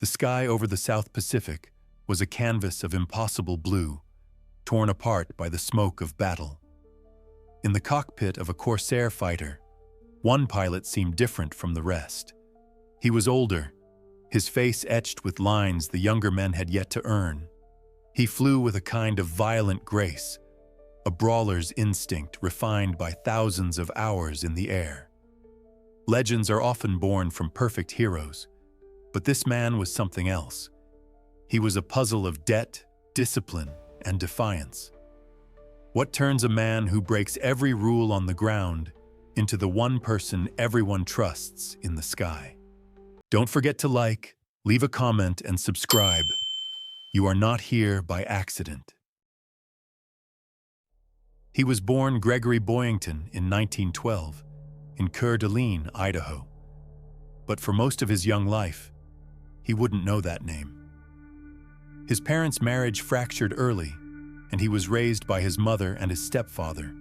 The sky over the South Pacific was a canvas of impossible blue, torn apart by the smoke of battle. In the cockpit of a Corsair fighter, one pilot seemed different from the rest. He was older, his face etched with lines the younger men had yet to earn. He flew with a kind of violent grace, a brawler's instinct refined by thousands of hours in the air. Legends are often born from perfect heroes, but this man was something else. He was a puzzle of debt, discipline, and defiance. What turns a man who breaks every rule on the ground into the one person everyone trusts in the sky? Don't forget to like, leave a comment, and subscribe. You are not here by accident. He was born Gregory Boyington in 1912 in Coeur d'Alene, Idaho. But for most of his young life, he wouldn't know that name. His parents' marriage fractured early, and he was raised by his mother and his stepfather,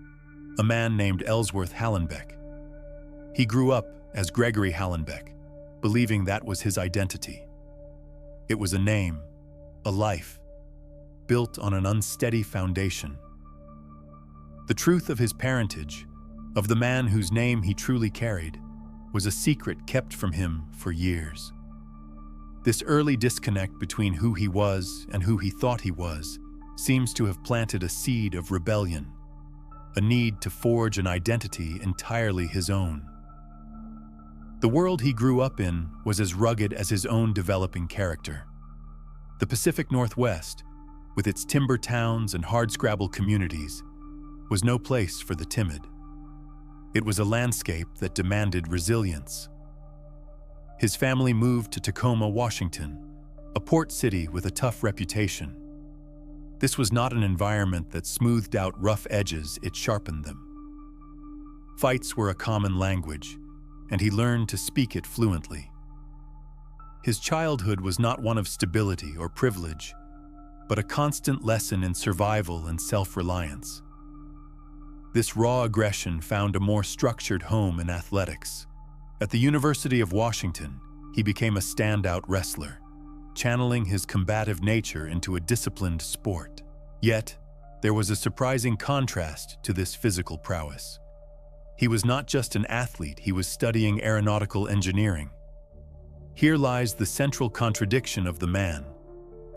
a man named Ellsworth Hallenbeck. He grew up as Gregory Hallenbeck, believing that was his identity. It was a name, a life, built on an unsteady foundation. The truth of his parentage, of the man whose name he truly carried, was a secret kept from him for years. This early disconnect between who he was and who he thought he was seems to have planted a seed of rebellion, a need to forge an identity entirely his own. The world he grew up in was as rugged as his own developing character. The Pacific Northwest, with its timber towns and hardscrabble communities, was no place for the timid. It was a landscape that demanded resilience. His family moved to Tacoma, Washington, a port city with a tough reputation. This was not an environment that smoothed out rough edges, it sharpened them. Fights were a common language, and he learned to speak it fluently. His childhood was not one of stability or privilege, but a constant lesson in survival and self-reliance. This raw aggression found a more structured home in athletics. At the University of Washington, he became a standout wrestler, channeling his combative nature into a disciplined sport. Yet, there was a surprising contrast to this physical prowess. He was not just an athlete, he was studying aeronautical engineering. Here lies the central contradiction of the man,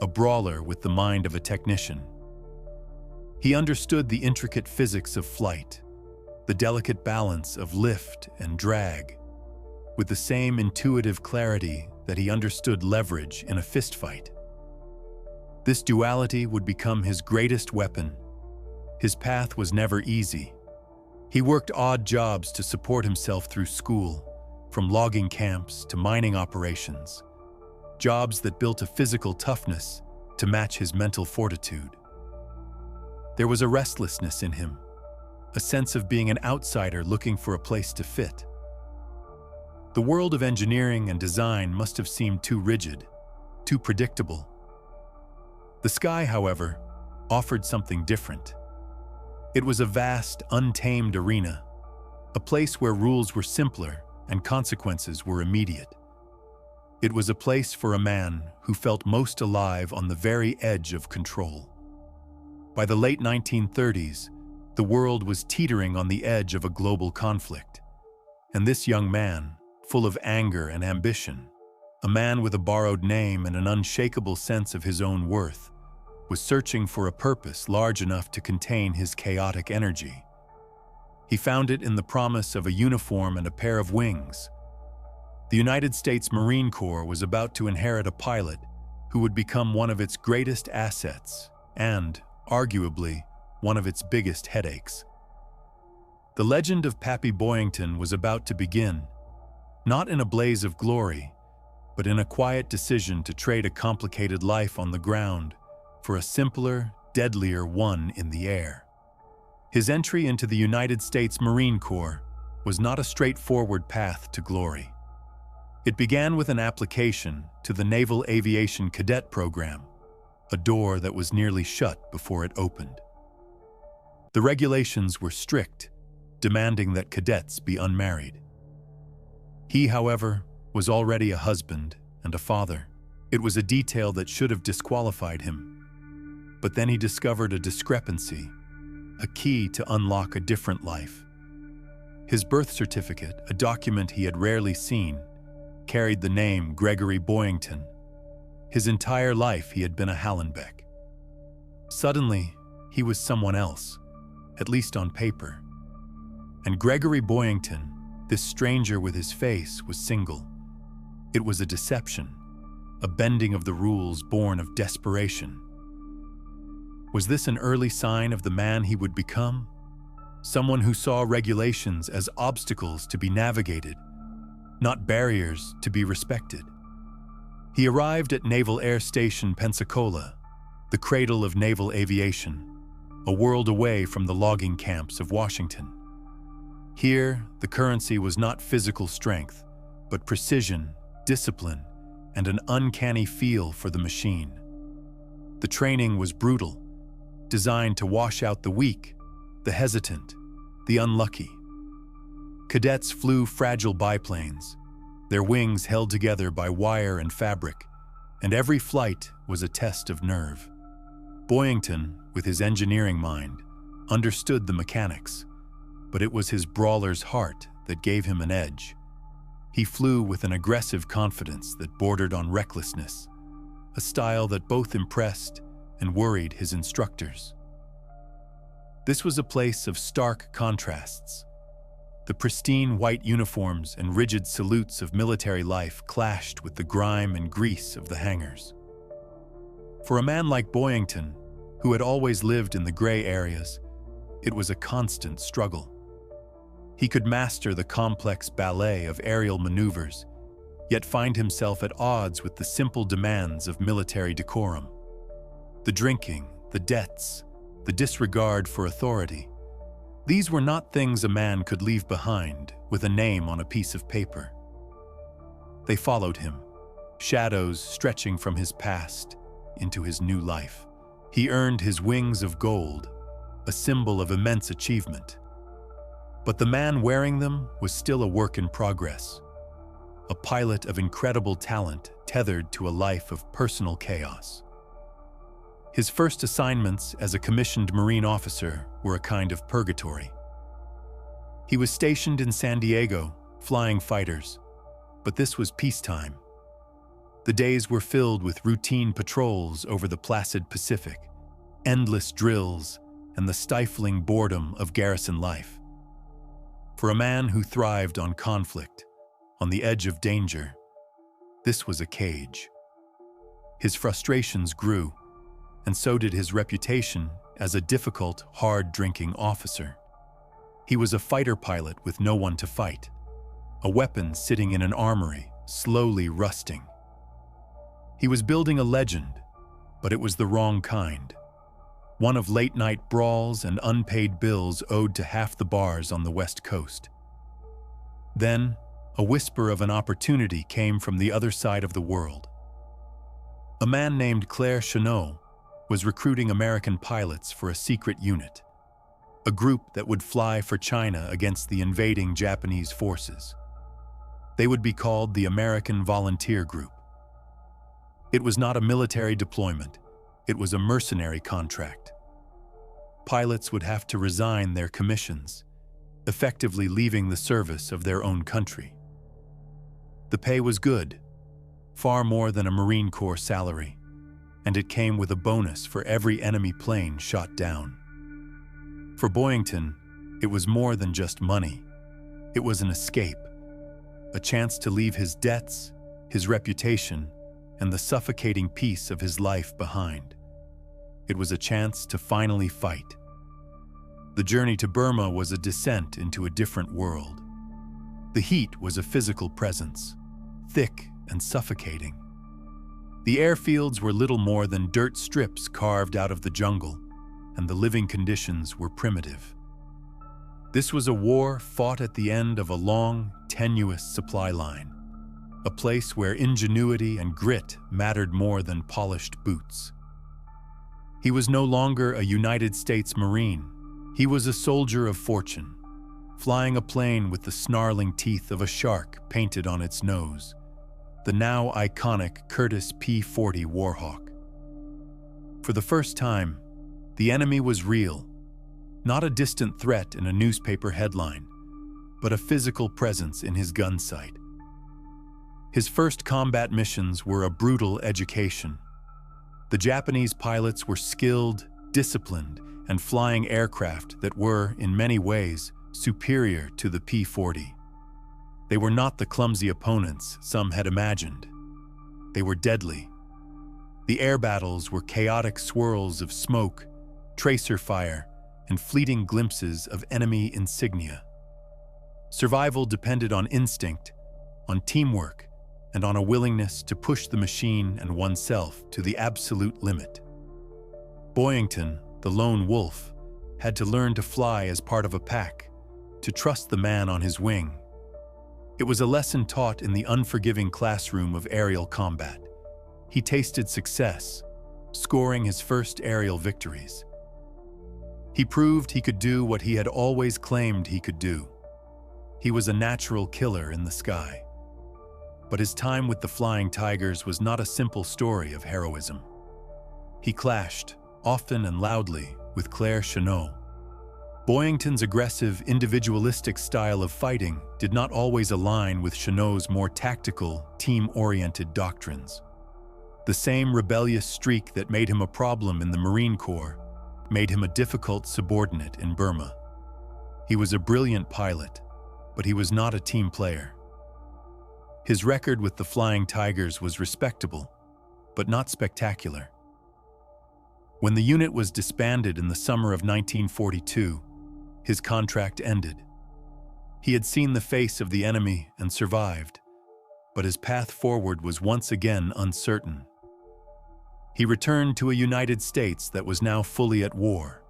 a brawler with the mind of a technician. He understood the intricate physics of flight, the delicate balance of lift and drag, with the same intuitive clarity that he understood leverage in a fistfight. This duality would become his greatest weapon. His path was never easy. He worked odd jobs to support himself through school, from logging camps to mining operations, jobs that built a physical toughness to match his mental fortitude. There was a restlessness in him, a sense of being an outsider looking for a place to fit. The world of engineering and design must have seemed too rigid, too predictable. The sky, however, offered something different. It was a vast, untamed arena, a place where rules were simpler and consequences were immediate. It was a place for a man who felt most alive on the very edge of control. By the late 1930s, the world was teetering on the edge of a global conflict, and this young man, full of anger and ambition, a man with a borrowed name and an unshakable sense of his own worth, was searching for a purpose large enough to contain his chaotic energy. He found it in the promise of a uniform and a pair of wings. The United States Marine Corps was about to inherit a pilot who would become one of its greatest assets and, arguably, one of its biggest headaches. The legend of Pappy Boyington was about to begin, not in a blaze of glory, but in a quiet decision to trade a complicated life on the ground for a simpler, deadlier one in the air. His entry into the United States Marine Corps was not a straightforward path to glory. It began with an application to the Naval Aviation Cadet Program, a door that was nearly shut before it opened. The regulations were strict, demanding that cadets be unmarried. He, however, was already a husband and a father. It was a detail that should have disqualified him. But then he discovered a discrepancy, a key to unlock a different life. His birth certificate, a document he had rarely seen, carried the name Gregory Boyington. His entire life he had been a Hallenbeck. Suddenly, he was someone else, at least on paper. And Gregory Boyington, this stranger with his face, was single. It was a deception, a bending of the rules born of desperation. Was this an early sign of the man he would become? Someone who saw regulations as obstacles to be navigated, not barriers to be respected. He arrived at Naval Air Station Pensacola, the cradle of naval aviation, a world away from the logging camps of Washington. Here, the currency was not physical strength, but precision, discipline, and an uncanny feel for the machine. The training was brutal, designed to wash out the weak, the hesitant, the unlucky. Cadets flew fragile biplanes, their wings held together by wire and fabric, and every flight was a test of nerve. Boyington, with his engineering mind, understood the mechanics, but it was his brawler's heart that gave him an edge. He flew with an aggressive confidence that bordered on recklessness, a style that both impressed and worried his instructors. This was a place of stark contrasts. The pristine white uniforms and rigid salutes of military life clashed with the grime and grease of the hangars. For a man like Boyington, who had always lived in the gray areas, it was a constant struggle. He could master the complex ballet of aerial maneuvers, yet find himself at odds with the simple demands of military decorum. The drinking, the debts, the disregard for authority. These were not things a man could leave behind with a name on a piece of paper. They followed him, shadows stretching from his past into his new life. He earned his wings of gold, a symbol of immense achievement. But the man wearing them was still a work in progress, a pilot of incredible talent tethered to a life of personal chaos. His first assignments as a commissioned Marine officer were a kind of purgatory. He was stationed in San Diego, flying fighters, but this was peacetime. The days were filled with routine patrols over the placid Pacific, endless drills, and the stifling boredom of garrison life. For a man who thrived on conflict, on the edge of danger, this was a cage. His frustrations grew, and so did his reputation as a difficult, hard-drinking officer. He was a fighter pilot with no one to fight, a weapon sitting in an armory, slowly rusting. He was building a legend, but it was the wrong kind. One of late-night brawls and unpaid bills owed to half the bars on the West Coast. Then, a whisper of an opportunity came from the other side of the world. A man named Claire Chenot was recruiting American pilots for a secret unit, a group that would fly for China against the invading Japanese forces. They would be called the American Volunteer Group. It was not a military deployment. It was a mercenary contract. Pilots would have to resign their commissions, effectively leaving the service of their own country. The pay was good, far more than a Marine Corps salary, and it came with a bonus for every enemy plane shot down. For Boyington, it was more than just money. It was an escape, a chance to leave his debts, his reputation, and the suffocating peace of his life behind. It was a chance to finally fight. The journey to Burma was a descent into a different world. The heat was a physical presence, thick and suffocating. The airfields were little more than dirt strips carved out of the jungle, and the living conditions were primitive. This was a war fought at the end of a long, tenuous supply line, a place where ingenuity and grit mattered more than polished boots. He was no longer a United States Marine. He was a soldier of fortune, flying a plane with the snarling teeth of a shark painted on its nose, the now iconic Curtiss P-40 Warhawk. For the first time, the enemy was real, not a distant threat in a newspaper headline, but a physical presence in his gun sight. His first combat missions were a brutal education. The Japanese pilots were skilled, disciplined, and flying aircraft that were, in many ways, superior to the P-40. They were not the clumsy opponents some had imagined. They were deadly. The air battles were chaotic swirls of smoke, tracer fire, and fleeting glimpses of enemy insignia. Survival depended on instinct, on teamwork, and on a willingness to push the machine and oneself to the absolute limit. Boyington, the lone wolf, had to learn to fly as part of a pack, to trust the man on his wing. It was a lesson taught in the unforgiving classroom of aerial combat. He tasted success, scoring his first aerial victories. He proved he could do what he had always claimed he could do. He was a natural killer in the sky. But his time with the Flying Tigers was not a simple story of heroism. He clashed, often and loudly, with Claire Chennault. Boyington's aggressive, individualistic style of fighting did not always align with Chennault's more tactical, team-oriented doctrines. The same rebellious streak that made him a problem in the Marine Corps made him a difficult subordinate in Burma. He was a brilliant pilot, but he was not a team player. His record with the Flying Tigers was respectable, but not spectacular. When the unit was disbanded in the summer of 1942, his contract ended. He had seen the face of the enemy and survived, but his path forward was once again uncertain. He returned to a United States that was now fully at war.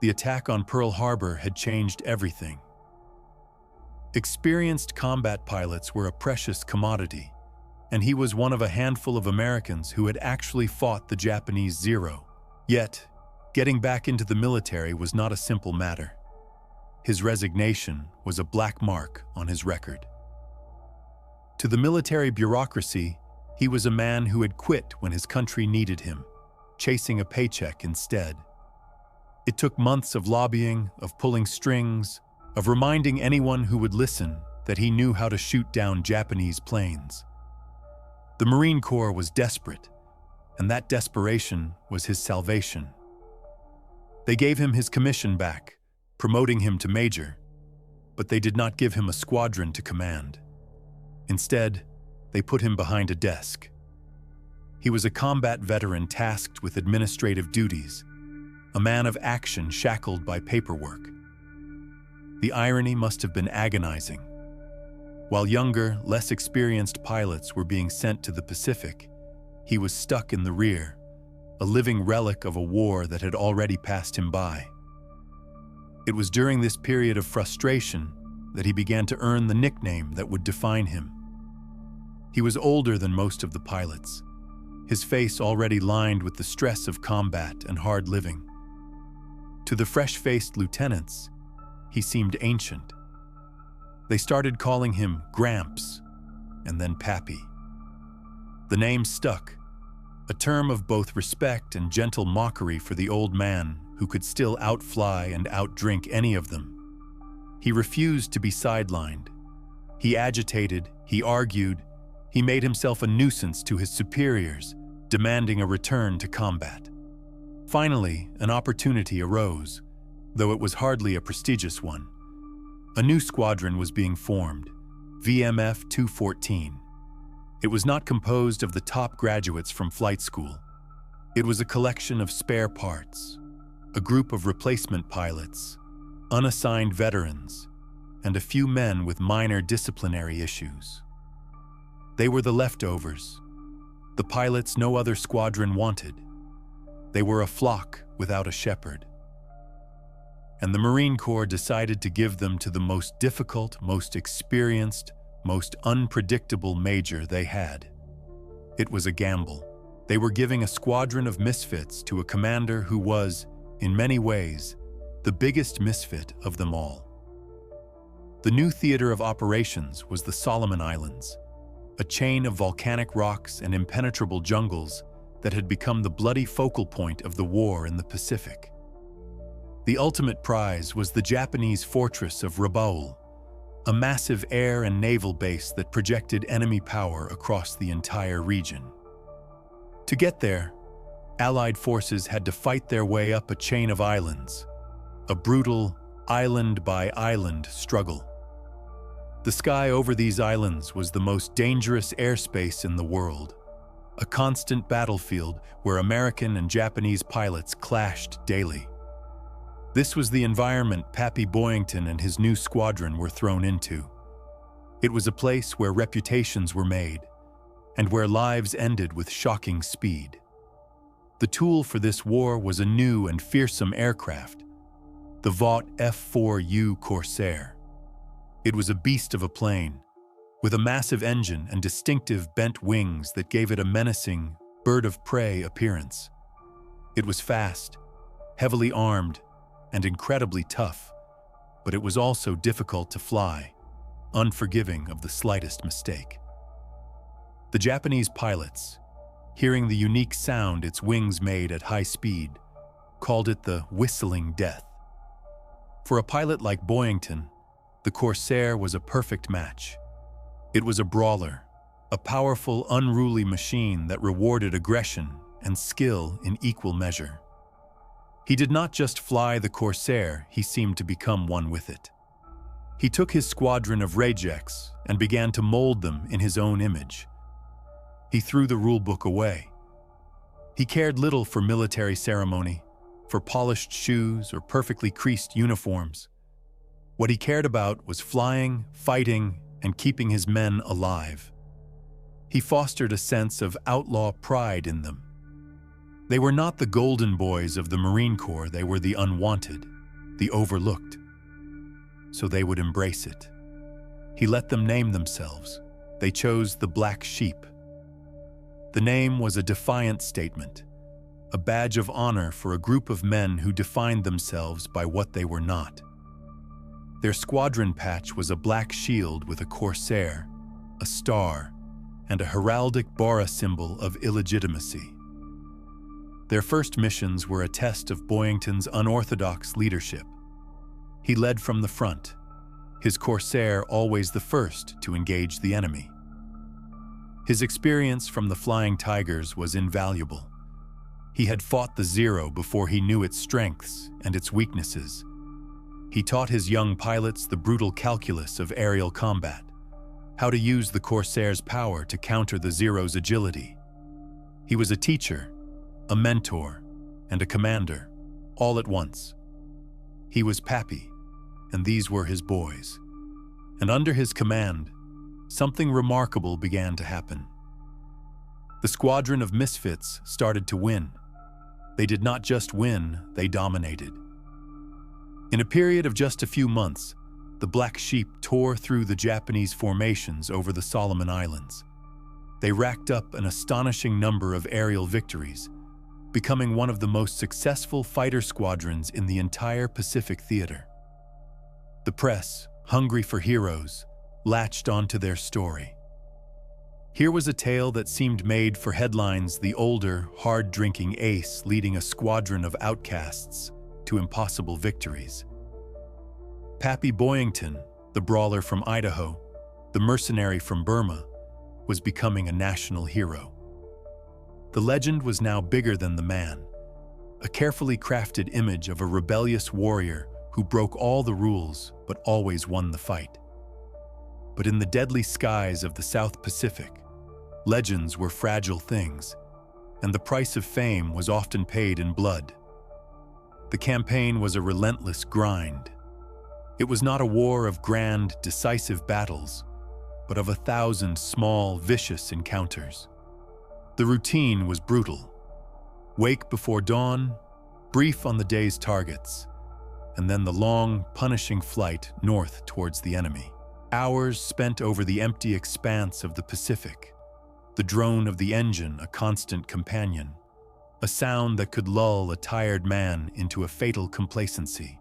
The attack on Pearl Harbor had changed everything. Experienced combat pilots were a precious commodity, and he was one of a handful of Americans who had actually fought the Japanese Zero. Yet, getting back into the military was not a simple matter. His resignation was a black mark on his record. To the military bureaucracy, he was a man who had quit when his country needed him, chasing a paycheck instead. It took months of lobbying, of pulling strings, of reminding anyone who would listen that he knew how to shoot down Japanese planes. The Marine Corps was desperate, and that desperation was his salvation. They gave him his commission back, promoting him to major, but they did not give him a squadron to command. Instead, they put him behind a desk. He was a combat veteran tasked with administrative duties, a man of action shackled by paperwork. The irony must have been agonizing. While younger, less experienced pilots were being sent to the Pacific, he was stuck in the rear, a living relic of a war that had already passed him by. It was during this period of frustration that he began to earn the nickname that would define him. He was older than most of the pilots, his face already lined with the stress of combat and hard living. To the fresh-faced lieutenants, he seemed ancient. They started calling him Gramps, and then Pappy. The name stuck, a term of both respect and gentle mockery for the old man who could still outfly and outdrink any of them. He refused to be sidelined. He agitated, he argued, he made himself a nuisance to his superiors, demanding a return to combat. Finally, an opportunity arose, though it was hardly a prestigious one. A new squadron was being formed, VMF 214. It was not composed of the top graduates from flight school. It was a collection of spare parts, a group of replacement pilots, unassigned veterans, and a few men with minor disciplinary issues. They were the leftovers, the pilots no other squadron wanted. They were a flock without a shepherd. And the Marine Corps decided to give them to the most difficult, most experienced, most unpredictable major they had. It was a gamble. They were giving a squadron of misfits to a commander who was, in many ways, the biggest misfit of them all. The new theater of operations was the Solomon Islands, a chain of volcanic rocks and impenetrable jungles that had become the bloody focal point of the war in the Pacific. The ultimate prize was the Japanese fortress of Rabaul, a massive air and naval base that projected enemy power across the entire region. To get there, Allied forces had to fight their way up a chain of islands, a brutal island-by-island struggle. The sky over these islands was the most dangerous airspace in the world, a constant battlefield where American and Japanese pilots clashed daily. This was the environment Pappy Boyington and his new squadron were thrown into. It was a place where reputations were made, and where lives ended with shocking speed. The tool for this war was a new and fearsome aircraft, the Vought F-4U Corsair. It was a beast of a plane, with a massive engine and distinctive bent wings that gave it a menacing, bird-of-prey appearance. It was fast, heavily armed, and incredibly tough, but it was also difficult to fly, unforgiving of the slightest mistake. The Japanese pilots, hearing the unique sound its wings made at high speed, called it the whistling death. For a pilot like Boyington, the Corsair was a perfect match. It was a brawler, a powerful, unruly machine that rewarded aggression and skill in equal measure. He did not just fly the Corsair, he seemed to become one with it. He took his squadron of rejects and began to mold them in his own image. He threw the rulebook away. He cared little for military ceremony, for polished shoes or perfectly creased uniforms. What he cared about was flying, fighting, and keeping his men alive. He fostered a sense of outlaw pride in them. They were not the golden boys of the Marine Corps, they were the unwanted, the overlooked. So they would embrace it. He let them name themselves. They chose the Black Sheep. The name was a defiant statement, a badge of honor for a group of men who defined themselves by what they were not. Their squadron patch was a black shield with a corsair, a star, and a heraldic Bora symbol of illegitimacy. Their first missions were a test of Boyington's unorthodox leadership. He led from the front, his corsair always the first to engage the enemy. His experience from the Flying Tigers was invaluable. He had fought the Zero before he knew its strengths and its weaknesses. He taught his young pilots the brutal calculus of aerial combat, how to use the Corsair's power to counter the Zero's agility. He was a teacher, a mentor, and a commander, all at once. He was Pappy, and these were his boys. And under his command, something remarkable began to happen. The squadron of misfits started to win. They did not just win, they dominated. In a period of just a few months, the Black Sheep tore through the Japanese formations over the Solomon Islands. They racked up an astonishing number of aerial victories, becoming one of the most successful fighter squadrons in the entire Pacific theater. The press, hungry for heroes, latched onto their story. Here was a tale that seemed made for headlines: the older, hard-drinking ace leading a squadron of outcasts to impossible victories. Pappy Boyington, the brawler from Idaho, the mercenary from Burma, was becoming a national hero. The legend was now bigger than the man, a carefully crafted image of a rebellious warrior who broke all the rules but always won the fight. But in the deadly skies of the South Pacific, legends were fragile things, and the price of fame was often paid in blood. The campaign was a relentless grind. It was not a war of grand, decisive battles, but of 1,000 small, vicious encounters. The routine was brutal. Wake before dawn, brief on the day's targets, and then the long, punishing flight north towards the enemy. Hours spent over the empty expanse of the Pacific, the drone of the engine a constant companion, a sound that could lull a tired man into a fatal complacency.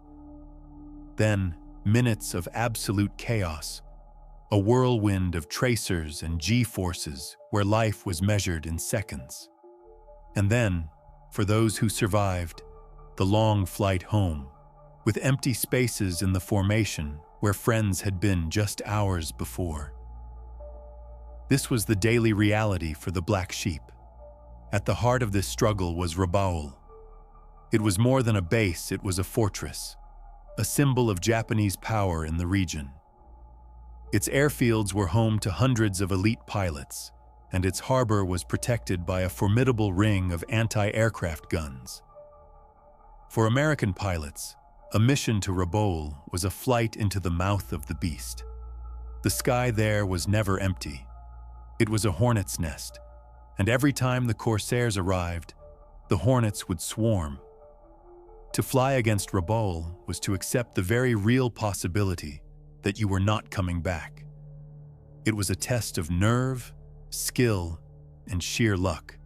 Then, minutes of absolute chaos, a whirlwind of tracers and G-forces where life was measured in seconds. And then, for those who survived, the long flight home, with empty spaces in the formation where friends had been just hours before. This was the daily reality for the Black Sheep. At the heart of this struggle was Rabaul. It was more than a base, it was a fortress, a symbol of Japanese power in the region. Its airfields were home to hundreds of elite pilots, and its harbor was protected by a formidable ring of anti-aircraft guns. For American pilots, a mission to Rabaul was a flight into the mouth of the beast. The sky there was never empty. It was a hornet's nest, and every time the Corsairs arrived, the hornets would swarm. To fly against Rabaul was to accept the very real possibility that you were not coming back. It was a test of nerve, skill, and sheer luck.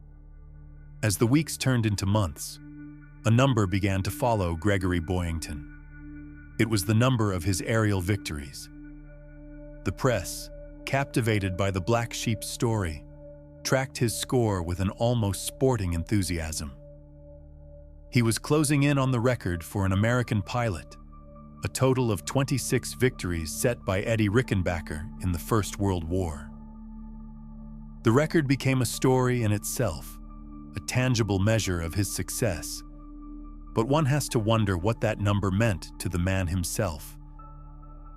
As the weeks turned into months, a number began to follow Gregory Boyington. It was the number of his aerial victories. The press, captivated by the Black Sheep's story, tracked his score with an almost sporting enthusiasm. He was closing in on the record for an American pilot, a total of 26 victories set by Eddie Rickenbacker in the First World War. The record became a story in itself, a tangible measure of his success. But one has to wonder what that number meant to the man himself.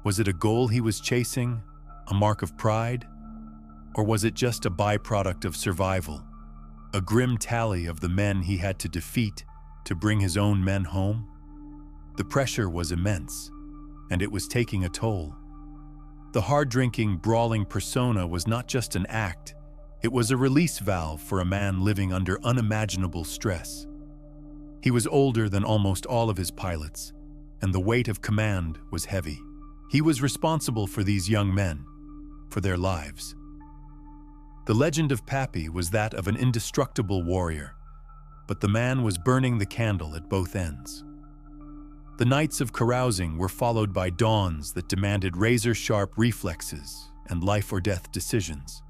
Was it a goal he was chasing, a mark of pride? Or was it just a byproduct of survival, a grim tally of the men he had to defeat to bring his own men home? The pressure was immense, and it was taking a toll. The hard-drinking, brawling persona was not just an act, it was a release valve for a man living under unimaginable stress. He was older than almost all of his pilots, and the weight of command was heavy. He was responsible for these young men, for their lives. The legend of Pappy was that of an indestructible warrior, but the man was burning the candle at both ends. The nights of carousing were followed by dawns that demanded razor-sharp reflexes and life-or-death decisions.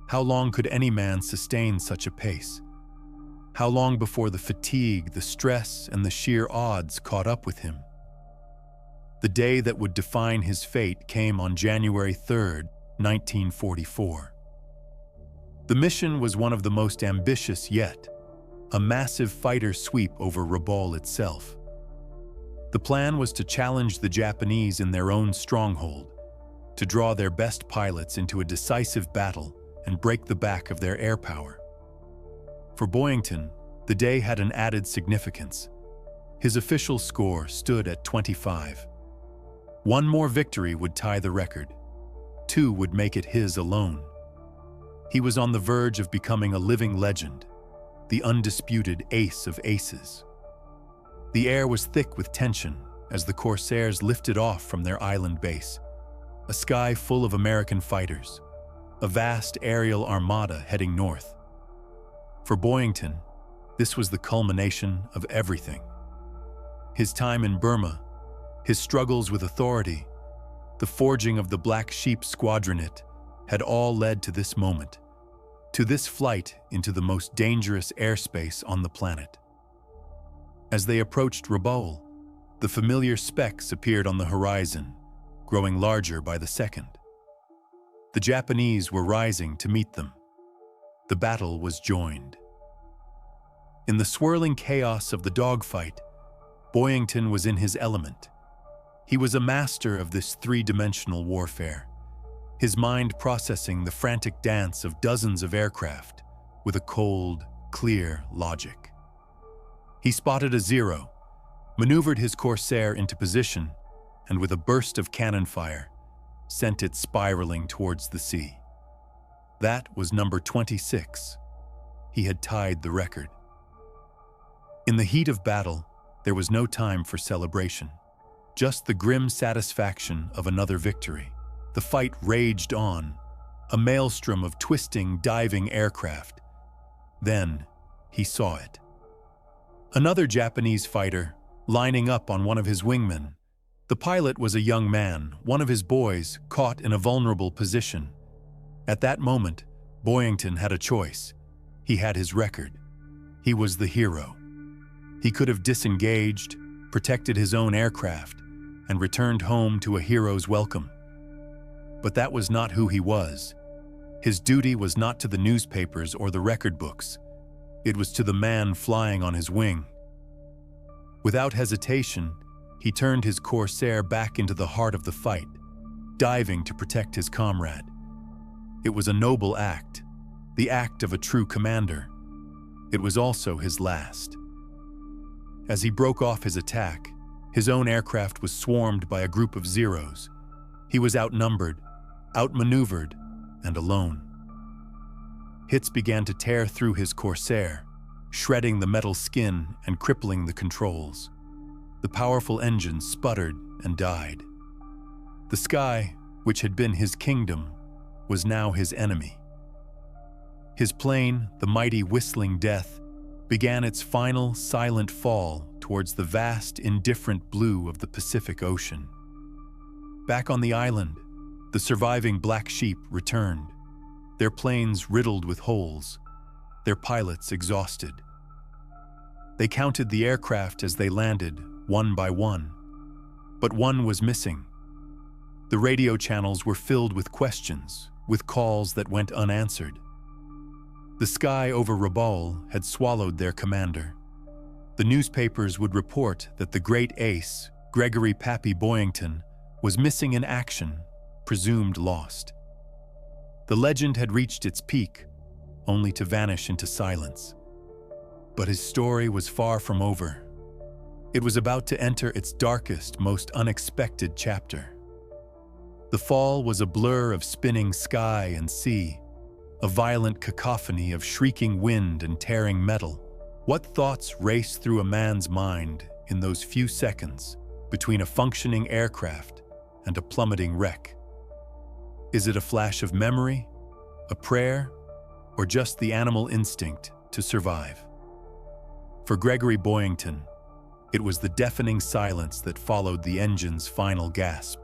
How long could any man sustain such a pace? How long before the fatigue, the stress, and the sheer odds caught up with him? The day that would define his fate came on January 3rd, 1944. The mission was one of the most ambitious yet, a massive fighter sweep over Rabaul itself. The plan was to challenge the Japanese in their own stronghold, to draw their best pilots into a decisive battle and break the back of their air power. For Boyington, the day had an added significance. His official score stood at 25. One more victory would tie the record. 2 would make it his alone. He was on the verge of becoming a living legend, the undisputed ace of aces. The air was thick with tension as the Corsairs lifted off from their island base, a sky full of American fighters, a vast aerial armada heading north. For Boyington, this was the culmination of everything. His time in Burma, his struggles with authority, the forging of the Black Sheep Squadron had all led to this moment, to this flight into the most dangerous airspace on the planet. As they approached Rabaul, the familiar specks appeared on the horizon, growing larger by the second. The Japanese were rising to meet them. The battle was joined. In the swirling chaos of the dogfight, Boyington was in his element. He was a master of this three-dimensional warfare, his mind processing the frantic dance of dozens of aircraft with a cold, clear logic. He spotted a Zero, maneuvered his Corsair into position, and with a burst of cannon fire, sent it spiraling towards the sea. That was number 26. He had tied the record. In the heat of battle, there was no time for celebration, just the grim satisfaction of another victory. The fight raged on, a maelstrom of twisting, diving aircraft. Then, he saw it. Another Japanese fighter, lining up on one of his wingmen, The pilot was a young man, one of his boys, caught in a vulnerable position. At that moment, Boyington had a choice. He had his record. He was the hero. He could have disengaged, protected his own aircraft, and returned home to a hero's welcome. But that was not who he was. His duty was not to the newspapers or the record books. It was to the man flying on his wing. Without hesitation, he turned his Corsair back into the heart of the fight, diving to protect his comrade. It was a noble act, the act of a true commander. It was also his last. As he broke off his attack, his own aircraft was swarmed by a group of Zeros. He was outnumbered, outmaneuvered, and alone. Hits began to tear through his Corsair, shredding the metal skin and crippling the controls. The powerful engine sputtered and died. The sky, which had been his kingdom, was now his enemy. His plane, the mighty Whistling Death, began its final silent fall towards the vast, indifferent blue of the Pacific Ocean. Back on the island, the surviving Black Sheep returned, their planes riddled with holes, their pilots exhausted. They counted the aircraft as they landed, one by one. But one was missing. The radio channels were filled with questions, with calls that went unanswered. The sky over Rabaul had swallowed their commander. The newspapers would report that the great ace, Gregory "Pappy" Boyington, was missing in action, presumed lost. The legend had reached its peak, only to vanish into silence. But his story was far from over. It was about to enter its darkest, most unexpected chapter. The fall was a blur of spinning sky and sea, a violent cacophony of shrieking wind and tearing metal. What thoughts raced through a man's mind in those few seconds between a functioning aircraft and a plummeting wreck? Is it a flash of memory, a prayer, or just the animal instinct to survive? For Gregory Boyington, it was the deafening silence that followed the engine's final gasp.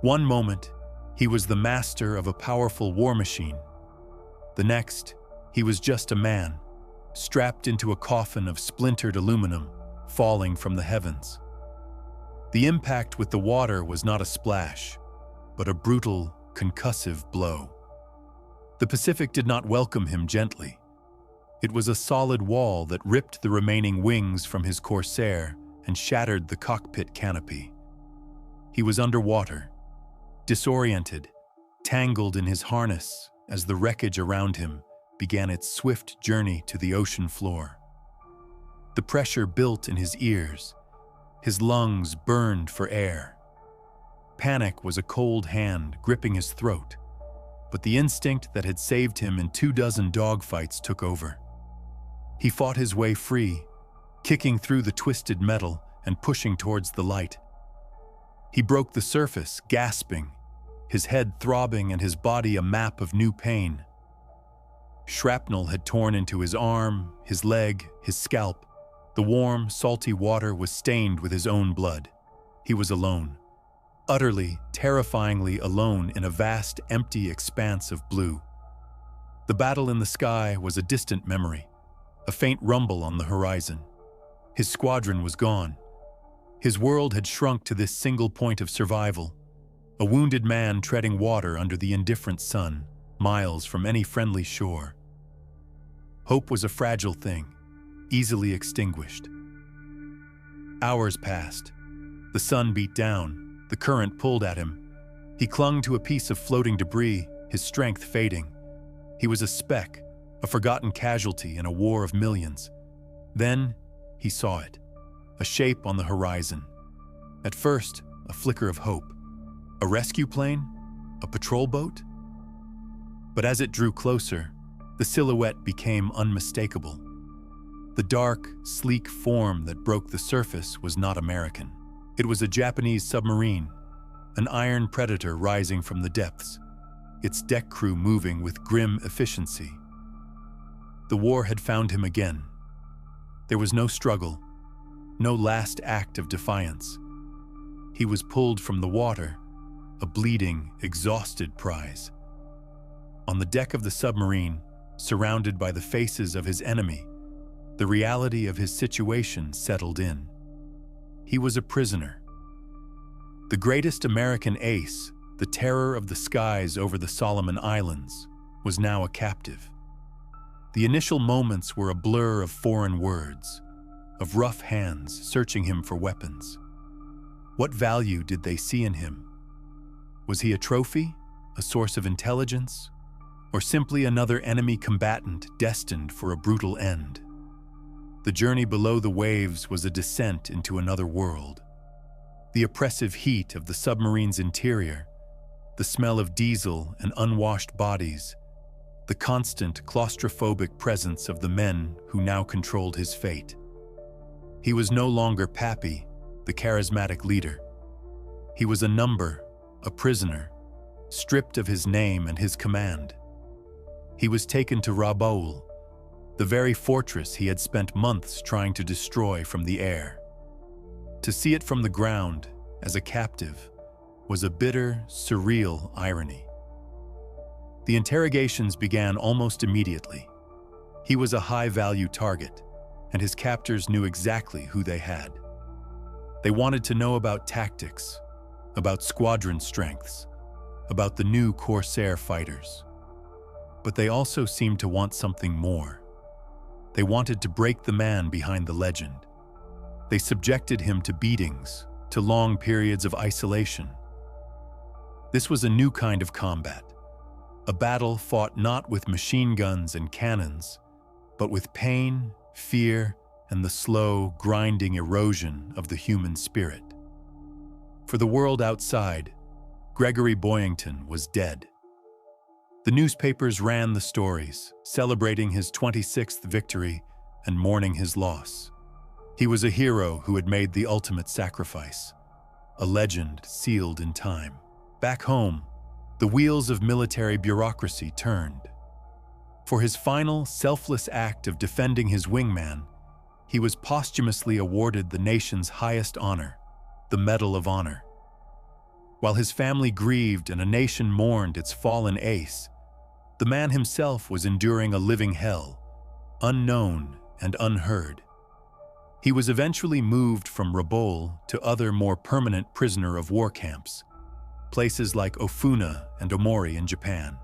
One moment, he was the master of a powerful war machine. The next, he was just a man, strapped into a coffin of splintered aluminum, falling from the heavens. The impact with the water was not a splash, but a brutal, concussive blow. The Pacific did not welcome him gently. It was a solid wall that ripped the remaining wings from his Corsair and shattered the cockpit canopy. He was underwater, disoriented, tangled in his harness as the wreckage around him began its swift journey to the ocean floor. The pressure built in his ears. His lungs burned for air. Panic was a cold hand gripping his throat, but the instinct that had saved him in 24 dogfights took over. He fought his way free, kicking through the twisted metal and pushing towards the light. He broke the surface, gasping, his head throbbing and his body a map of new pain. Shrapnel had torn into his arm, his leg, his scalp. The warm, salty water was stained with his own blood. He was alone, utterly, terrifyingly alone in a vast, empty expanse of blue. The battle in the sky was a distant memory, a faint rumble on the horizon. His squadron was gone. His world had shrunk to this single point of survival, a wounded man treading water under the indifferent sun, miles from any friendly shore. Hope was a fragile thing, easily extinguished. Hours passed. The sun beat down, the current pulled at him. He clung to a piece of floating debris, his strength fading. He was a speck, a forgotten casualty in a war of millions. Then he saw it, a shape on the horizon. At first, a flicker of hope. A rescue plane? A patrol boat? But as it drew closer, the silhouette became unmistakable. The dark, sleek form that broke the surface was not American. It was a Japanese submarine, an iron predator rising from the depths, its deck crew moving with grim efficiency. The war had found him again. There was no struggle, no last act of defiance. he was pulled from the water, a bleeding, exhausted prize. On the deck of the submarine, surrounded by the faces of his enemy, the reality of his situation settled in. He was a prisoner. The greatest American ace, the terror of the skies over the Solomon Islands, was now a captive. The initial moments were a blur of foreign words, of rough hands searching him for weapons. What value did they see in him? Was he a trophy, a source of intelligence, or simply another enemy combatant destined for a brutal end? The journey below the waves was a descent into another world. The oppressive heat of the submarine's interior, the smell of diesel and unwashed bodies, the constant claustrophobic presence of the men who now controlled his fate. He was no longer Pappy, the charismatic leader. He was a number, a prisoner, stripped of his name and his command. He was taken to Rabaul, the very fortress he had spent months trying to destroy from the air. To see it from the ground, as a captive, was a bitter, surreal irony. The interrogations began almost immediately. He was a high-value target, and his captors knew exactly who they had. They wanted to know about tactics, about squadron strengths, about the new Corsair fighters. But they also seemed to want something more. They wanted to break the man behind the legend. They subjected him to beatings, to long periods of isolation. This was a new kind of combat, a battle fought not with machine guns and cannons, but with pain, fear, and the slow, grinding erosion of the human spirit. For the world outside, Gregory Boyington was dead. The newspapers ran the stories, celebrating his 26th victory and mourning his loss. He was a hero who had made the ultimate sacrifice, a legend sealed in time. Back home, the wheels of military bureaucracy turned. For his final, selfless act of defending his wingman, he was posthumously awarded the nation's highest honor, the Medal of Honor. While his family grieved and a nation mourned its fallen ace, the man himself was enduring a living hell, unknown and unheard. He was eventually moved from Rabaul to other more permanent prisoner of war camps, places like Ofuna and Omori in Japan.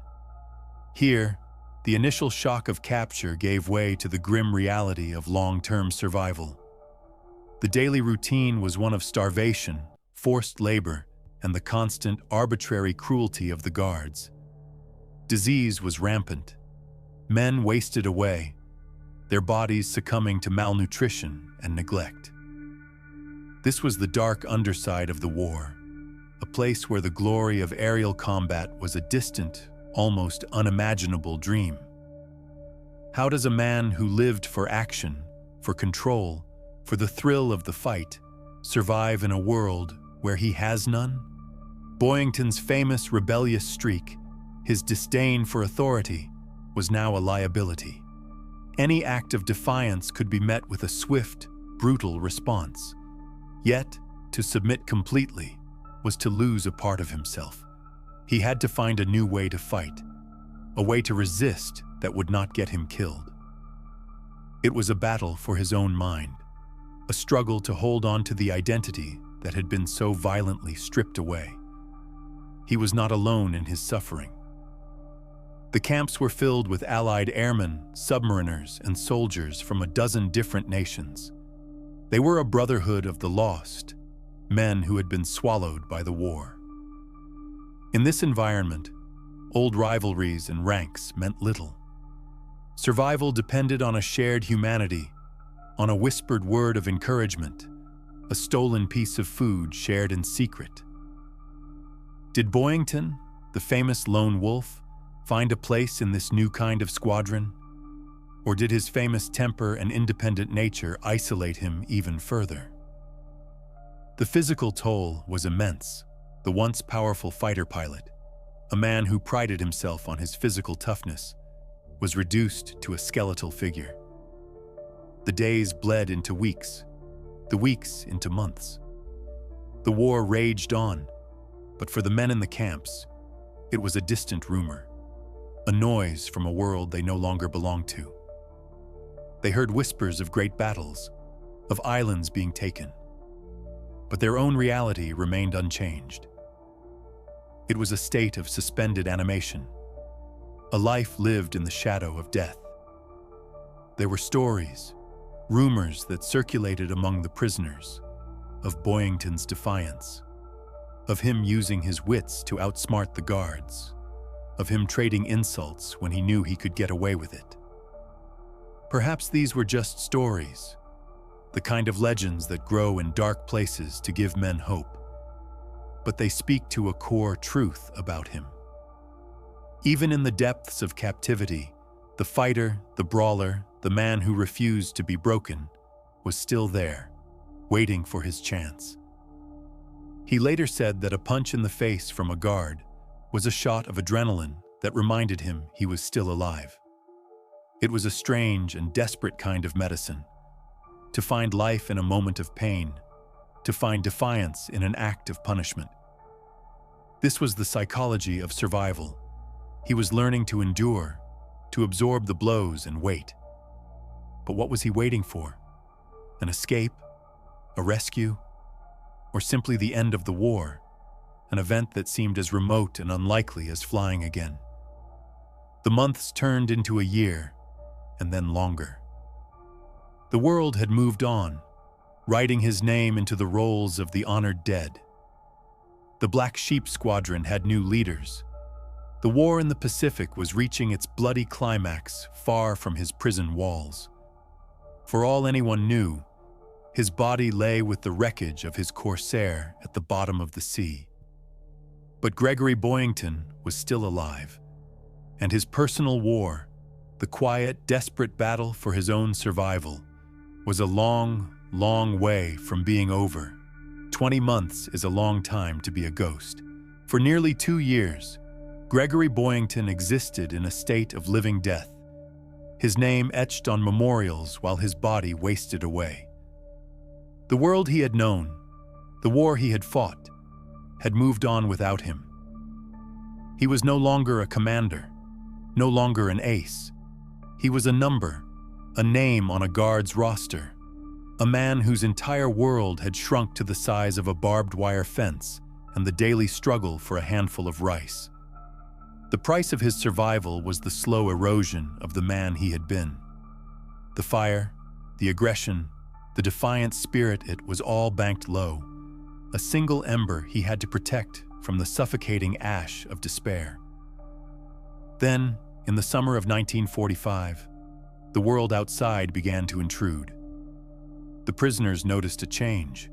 Here, the initial shock of capture gave way to the grim reality of long-term survival. The daily routine was one of starvation, forced labor, and the constant, arbitrary cruelty of the guards. Disease was rampant. Men wasted away, their bodies succumbing to malnutrition and neglect. This was the dark underside of the war, a place where the glory of aerial combat was a distant, almost unimaginable dream. How does a man who lived for action, for control, for the thrill of the fight, survive in a world where he has none? Boyington's famous rebellious streak, his disdain for authority, was now a liability. Any act of defiance could be met with a swift, brutal response. Yet, to submit completely was to lose a part of himself. He had to find a new way to fight, a way to resist that would not get him killed. It was a battle for his own mind, a struggle to hold on to the identity that had been so violently stripped away. He was not alone in his suffering. The camps were filled with Allied airmen, submariners, and soldiers from a dozen different nations. They were a brotherhood of the lost, men who had been swallowed by the war. In this environment, old rivalries and ranks meant little. Survival depended on a shared humanity, on a whispered word of encouragement, a stolen piece of food shared in secret. Did Boyington, the famous lone wolf, find a place in this new kind of squadron? Or did his famous temper and independent nature isolate him even further? The physical toll was immense. The once powerful fighter pilot, a man who prided himself on his physical toughness, was reduced to a skeletal figure. The days bled into weeks, the weeks into months. The war raged on, but for the men in the camps, it was a distant rumor, a noise from a world they no longer belonged to. They heard whispers of great battles, of islands being taken, but their own reality remained unchanged. It was a state of suspended animation, a life lived in the shadow of death. There were stories, rumors that circulated among the prisoners of Boyington's defiance, of him using his wits to outsmart the guards, of him trading insults when he knew he could get away with it. Perhaps these were just stories, the kind of legends that grow in dark places to give men hope, but they speak to a core truth about him. Even in the depths of captivity, the fighter, the brawler, the man who refused to be broken, was still there, waiting for his chance. He later said that a punch in the face from a guard was a shot of adrenaline that reminded him he was still alive. It was a strange and desperate kind of medicine, to find life in a moment of pain, to find defiance in an act of punishment. This was the psychology of survival. He was learning to endure, to absorb the blows and wait. But what was he waiting for? An escape? A rescue? Or simply the end of the war, an event that seemed as remote and unlikely as flying again? The months turned into a year, and then longer. The world had moved on, writing his name into the rolls of the honored dead. The Black Sheep Squadron had new leaders. The war in the Pacific was reaching its bloody climax far from his prison walls. For all anyone knew, his body lay with the wreckage of his corsair at the bottom of the sea. But Gregory Boyington was still alive, and his personal war, the quiet, desperate battle for his own survival, was a long, long way from being over. 20 months is a long time to be a ghost. For nearly 2 years, Gregory Boyington existed in a state of living death, his name etched on memorials while his body wasted away. The world he had known, the war he had fought, had moved on without him. He was no longer a commander, no longer an ace. He was a number, a name on a guard's roster, a man whose entire world had shrunk to the size of a barbed wire fence and the daily struggle for a handful of rice. The price of his survival was the slow erosion of the man he had been. The fire, the aggression, the defiant spirit, it was all banked low, a single ember he had to protect from the suffocating ash of despair. Then, in the summer of 1945, the world outside began to intrude. The prisoners noticed a change.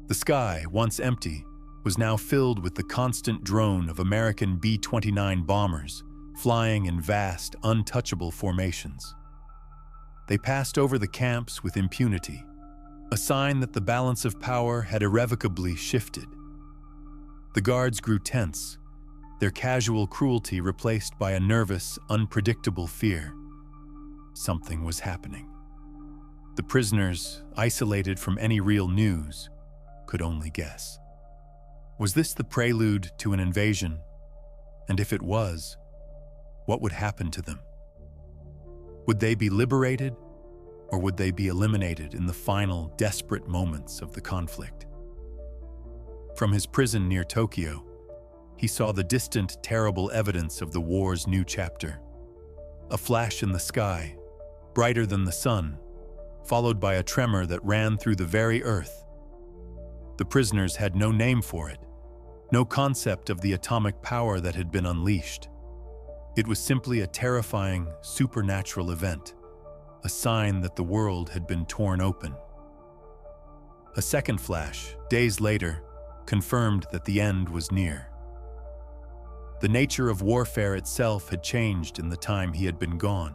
The sky, once empty, was now filled with the constant drone of American B-29 bombers flying in vast, untouchable formations. They passed over the camps with impunity, a sign that the balance of power had irrevocably shifted. The guards grew tense, their casual cruelty replaced by a nervous, unpredictable fear. Something was happening. The prisoners, isolated from any real news, could only guess. Was this the prelude to an invasion? And if it was, what would happen to them? Would they be liberated, or would they be eliminated in the final, desperate moments of the conflict? From his prison near Tokyo, he saw the distant, terrible evidence of the war's new chapter. A flash in the sky, brighter than the sun, followed by a tremor that ran through the very earth. The prisoners had no name for it, no concept of the atomic power that had been unleashed. It was simply a terrifying, supernatural event, a sign that the world had been torn open. A second flash, days later, confirmed that the end was near. The nature of warfare itself had changed in the time he had been gone,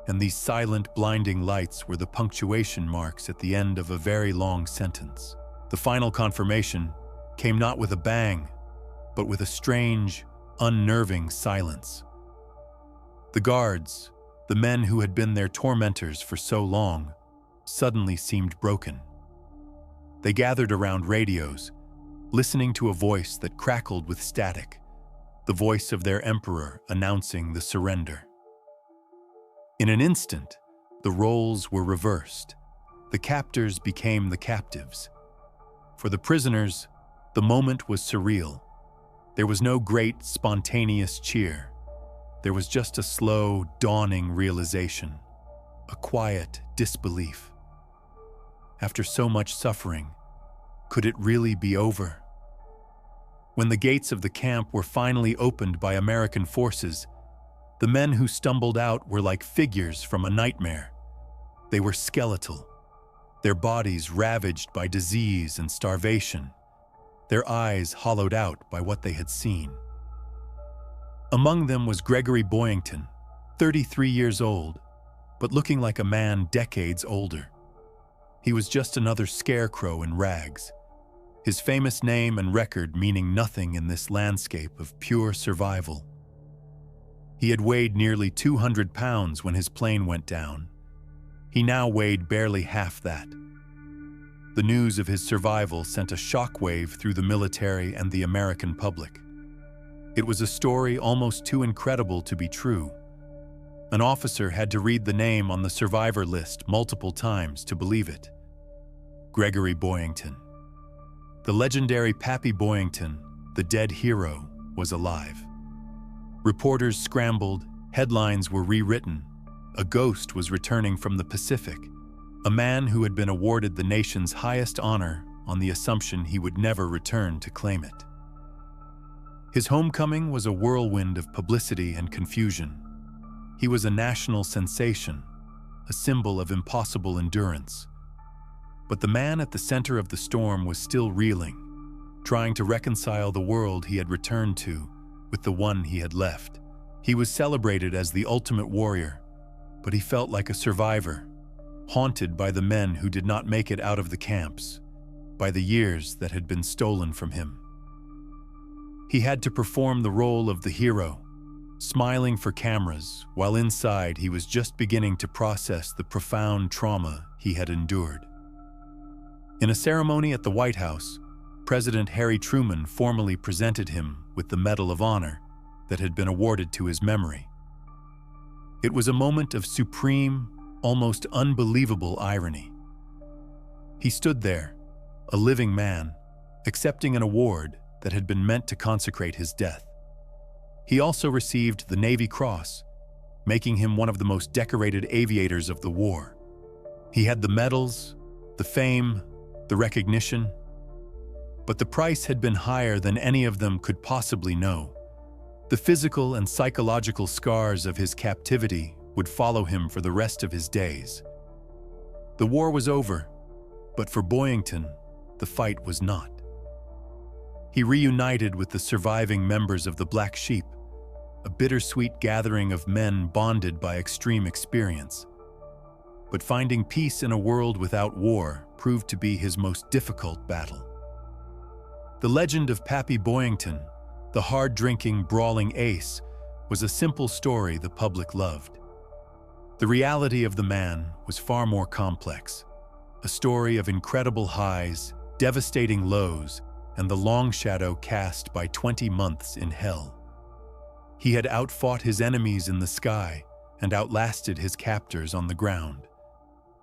and these silent, blinding lights were the punctuation marks at the end of a very long sentence. The final confirmation came not with a bang, but with a strange, unnerving silence. The guards, the men who had been their tormentors for so long, suddenly seemed broken. They gathered around radios, listening to a voice that crackled with static, the voice of their emperor announcing the surrender. In an instant, the roles were reversed. The captors became the captives. For the prisoners, the moment was surreal. There was no great, spontaneous cheer. There was just a slow, dawning realization, a quiet disbelief. After so much suffering, could it really be over? When the gates of the camp were finally opened by American forces, the men who stumbled out were like figures from a nightmare. They were skeletal, their bodies ravaged by disease and starvation, their eyes hollowed out by what they had seen. Among them was Gregory Boyington, 33 years old, but looking like a man decades older. He was just another scarecrow in rags, his famous name and record meaning nothing in this landscape of pure survival. He had weighed nearly 200 pounds when his plane went down. He now weighed barely half that. The news of his survival sent a shockwave through the military and the American public. It was a story almost too incredible to be true. An officer had to read the name on the survivor list multiple times to believe it. Gregory Boyington. The legendary Pappy Boyington, the dead hero, was alive. Reporters scrambled, headlines were rewritten. A ghost was returning from the Pacific, a man who had been awarded the nation's highest honor on the assumption he would never return to claim it. His homecoming was a whirlwind of publicity and confusion. He was a national sensation, a symbol of impossible endurance. But the man at the center of the storm was still reeling, trying to reconcile the world he had returned to with the one he had left. He was celebrated as the ultimate warrior, but he felt like a survivor, haunted by the men who did not make it out of the camps, by the years that had been stolen from him. He had to perform the role of the hero, smiling for cameras, while inside he was just beginning to process the profound trauma he had endured. In a ceremony at the White House, President Harry Truman formally presented him with the Medal of Honor that had been awarded to his memory. It was a moment of supreme, almost unbelievable irony. He stood there, a living man, accepting an award that had been meant to consecrate his death. He also received the Navy Cross, making him one of the most decorated aviators of the war. He had the medals, the fame, the recognition, but the price had been higher than any of them could possibly know. The physical and psychological scars of his captivity would follow him for the rest of his days. The war was over, but for Boyington, the fight was not. He reunited with the surviving members of the Black Sheep, a bittersweet gathering of men bonded by extreme experience. But finding peace in a world without war proved to be his most difficult battle. The legend of Pappy Boyington, the hard-drinking, brawling ace, was a simple story the public loved. The reality of the man was far more complex, a story of incredible highs, devastating lows, and the long shadow cast by 20 months in hell. He had outfought his enemies in the sky and outlasted his captors on the ground.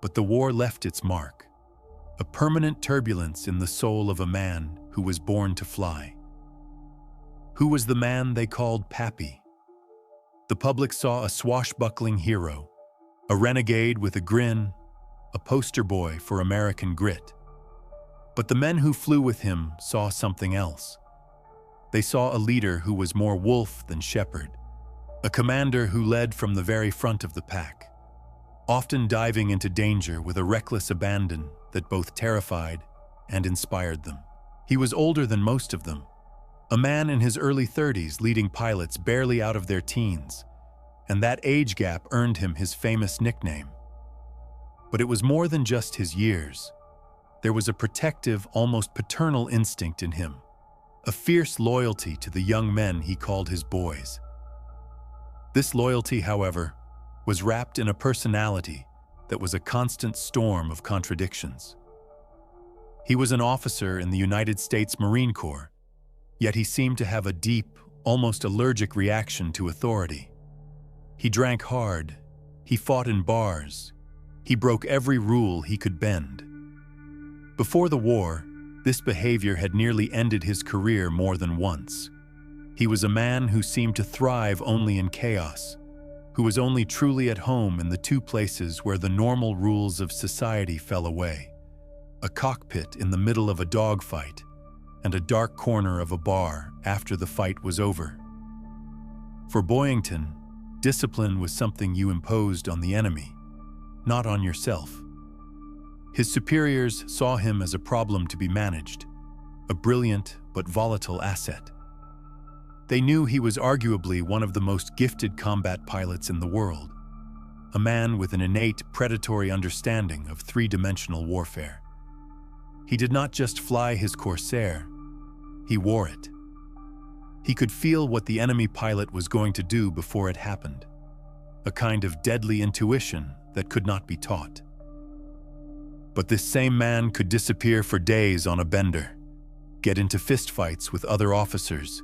But the war left its mark, a permanent turbulence in the soul of a man who was born to fly. Who was the man they called Pappy? The public saw a swashbuckling hero, a renegade with a grin, a poster boy for American grit. But the men who flew with him saw something else. They saw a leader who was more wolf than shepherd, a commander who led from the very front of the pack, often diving into danger with a reckless abandon that both terrified and inspired them. He was older than most of them, a man in his early 30s leading pilots barely out of their teens, and that age gap earned him his famous nickname. But it was more than just his years. There was a protective, almost paternal instinct in him, a fierce loyalty to the young men he called his boys. This loyalty, however, was wrapped in a personality that was a constant storm of contradictions. He was an officer in the United States Marine Corps, yet he seemed to have a deep, almost allergic reaction to authority. He drank hard, he fought in bars, he broke every rule he could bend. Before the war, this behavior had nearly ended his career more than once. He was a man who seemed to thrive only in chaos, who was only truly at home in the two places where the normal rules of society fell away: a cockpit in the middle of a dogfight and a dark corner of a bar after the fight was over. For Boyington, discipline was something you imposed on the enemy, not on yourself. His superiors saw him as a problem to be managed, a brilliant but volatile asset. They knew he was arguably one of the most gifted combat pilots in the world, a man with an innate predatory understanding of three-dimensional warfare. He did not just fly his Corsair, he wore it. He could feel what the enemy pilot was going to do before it happened, a kind of deadly intuition that could not be taught. But this same man could disappear for days on a bender, get into fistfights with other officers,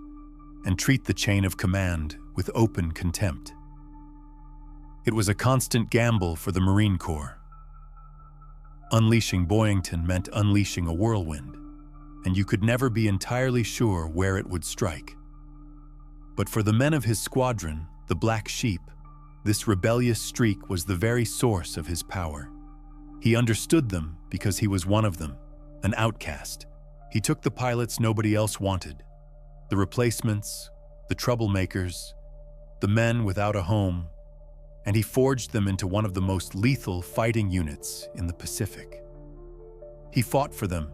and treat the chain of command with open contempt. It was a constant gamble for the Marine Corps. Unleashing Boyington meant unleashing a whirlwind, and you could never be entirely sure where it would strike. But for the men of his squadron, the Black Sheep, this rebellious streak was the very source of his power. He understood them because he was one of them, an outcast. He took the pilots nobody else wanted, the replacements, the troublemakers, the men without a home, and he forged them into one of the most lethal fighting units in the Pacific. He fought for them,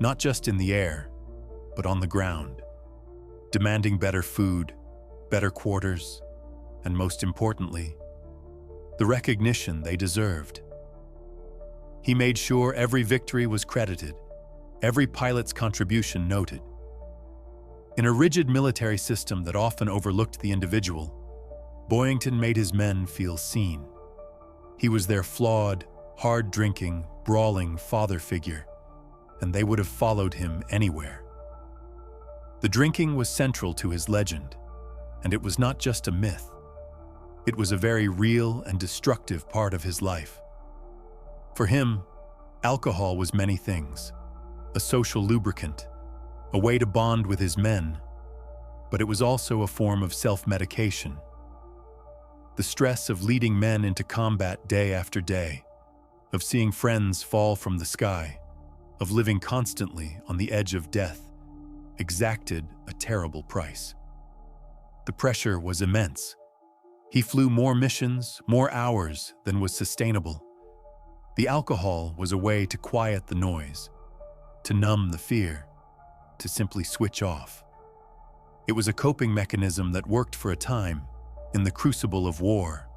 not just in the air, but on the ground, demanding better food, better quarters, and most importantly, the recognition they deserved. He made sure every victory was credited, every pilot's contribution noted. In a rigid military system that often overlooked the individual, Boyington made his men feel seen. He was their flawed, hard-drinking, brawling father figure, and they would have followed him anywhere. The drinking was central to his legend, and it was not just a myth. It was a very real and destructive part of his life. For him, alcohol was many things: a social lubricant, a way to bond with his men, but it was also a form of self-medication. The stress of leading men into combat day after day, of seeing friends fall from the sky, of living constantly on the edge of death, exacted a terrible price. The pressure was immense. He flew more missions, more hours than was sustainable. The alcohol was a way to quiet the noise, to numb the fear, to simply switch off. It was a coping mechanism that worked for a time, in the crucible of war,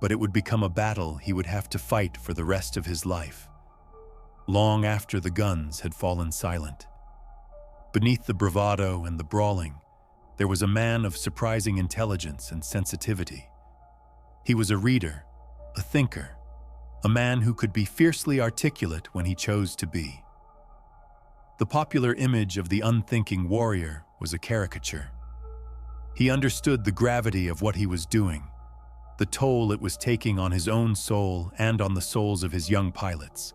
but it would become a battle he would have to fight for the rest of his life, long after the guns had fallen silent. Beneath the bravado and the brawling, there was a man of surprising intelligence and sensitivity. He was a reader, a thinker, a man who could be fiercely articulate when he chose to be. The popular image of the unthinking warrior was a caricature. He understood the gravity of what he was doing, the toll it was taking on his own soul and on the souls of his young pilots.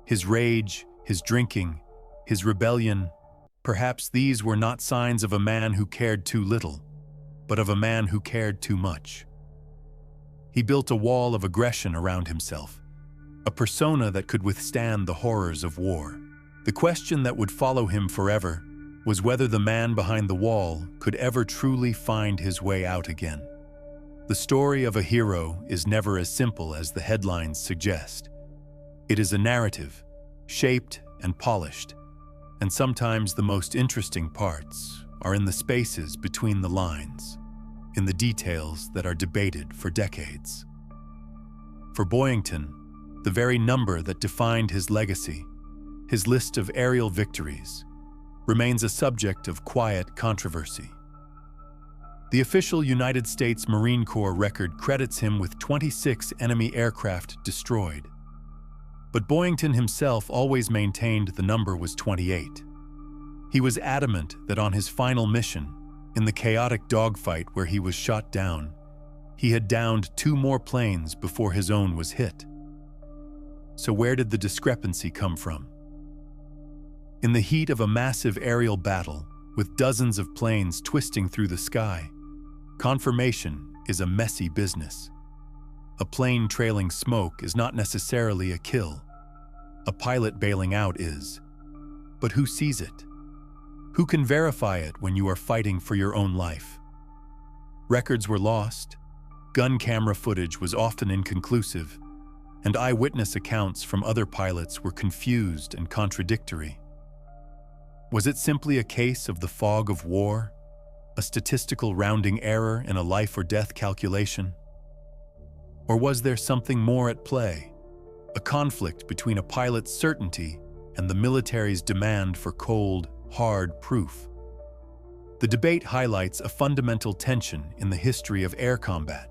His rage, his drinking, his rebellion, perhaps these were not signs of a man who cared too little, but of a man who cared too much. He built a wall of aggression around himself, a persona that could withstand the horrors of war. The question that would follow him forever was whether the man behind the wall could ever truly find his way out again. The story of a hero is never as simple as the headlines suggest. It is a narrative, shaped and polished, and sometimes the most interesting parts are in the spaces between the lines, in the details that are debated for decades. For Boyington, the very number that defined his legacy, his list of aerial victories, remains a subject of quiet controversy. The official United States Marine Corps record credits him with 26 enemy aircraft destroyed. But Boyington himself always maintained the number was 28. He was adamant that on his final mission, in the chaotic dogfight where he was shot down, he had downed 2 more planes before his own was hit. So where did the discrepancy come from? In the heat of a massive aerial battle, with dozens of planes twisting through the sky, confirmation is a messy business. A plane trailing smoke is not necessarily a kill. A pilot bailing out is. But who sees it? Who can verify it when you are fighting for your own life? Records were lost, gun camera footage was often inconclusive, and eyewitness accounts from other pilots were confused and contradictory. Was it simply a case of the fog of war, a statistical rounding error in a life or death calculation? Or was there something more at play, a conflict between a pilot's certainty and the military's demand for cold, hard proof? The debate highlights a fundamental tension in the history of air combat,